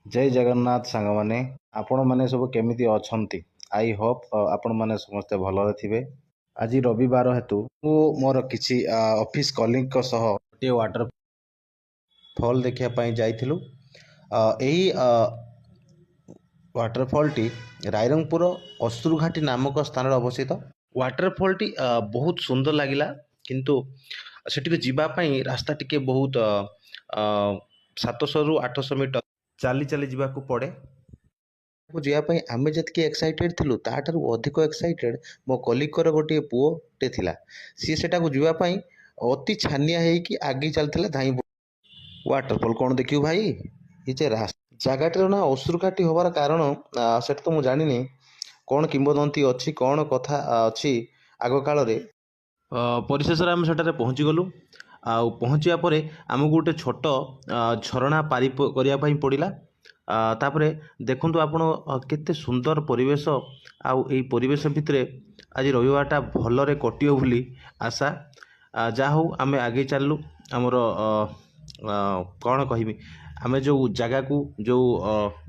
जय जगन्नाथ सांग माने आपण माने सब केमिति अछंती। आई होप आपण माने समस्ते भलरे थिबे। आज रविवार हेतु मु मोर किछि ऑफिस कलीग को सह गोटे वाटर फॉल देखिया पई जाइथिलु। एही वाटरफॉल टी रायरंगपुर अश्रुघाटी नामक स्थान अवस्थित। वाटरफॉल टी बहुत सुंदर लगिला, किंतु सेठी जीवा पई रास्ता टिके बहुत 700 रु 800 मीटर चाली चाली जीवाकू पड़े। जीवाई आम जी एक्साइटेड थिलु ताठारु अधिक एक्साइटेड मो कलिकर गोटे पुओटे थिला। सी सेटा को जीवाई अति छानिया होगी आगे चलता धाई। वाटरफॉल कौन देखियो भाई, ये जगटर ना अश्रुघाटी हबार कारण से तो मुझे जानी कौन किंबदंती अच्छी कौन कथा अच्छी आग काल परिशेष आम सेठारे पहुँची गलु। पहुँचा पर आमको गोटे छोट झरणा पारी करने पड़ा। तापरे देखंतु आपण केते सुंदर परिवेश आई परिवेश भितर आज रविवारटा भलरे कटियो बोली आशा। जा हो आमे आगे चललु आमर कौन कहबी आमे जो जगह को जो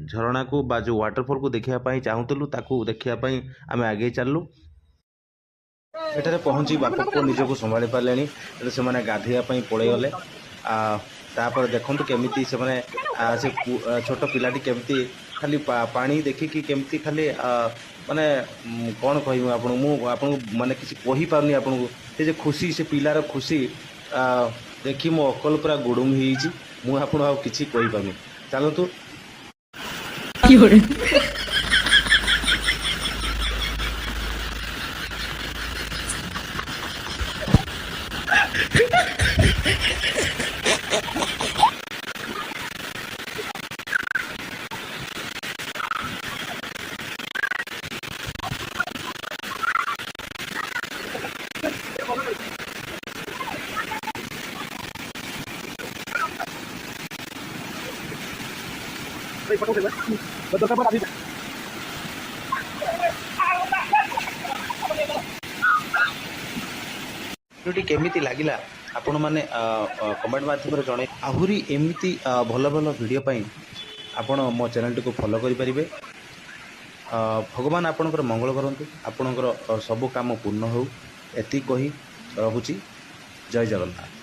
झरणा को बा जो वाटरफॉल को देखिया पई चाहूतलु ताकू देखिया पई आमे आगे चललु। एठारे पहुँची बापा को निजको संभाली पारे से मैंने गाधोया पड़े गले। तापर देखो केमिति से मैंने से छोट पिलाटी केमिति खाली पानी देखिकी केमिति खाली माने कौन कहूँ आपन माने किसी कही पारनी आपन को से खुशी से पिलार खुशी देखी मो अकल पूरा गुड़ुम हो आपन किसी कही पारनी। चलतु केमिति लागिला आपण माने कमेंट माध्यम जन। आहुरी एमती भल भल वीडियो पाई आपण मो चैनल को फॉलो करि परिबे। भगवान आपणकर मंगल करंतु, आपणकर सब काम पूर्ण हो एति कही रहुची। जय जगन्नाथ।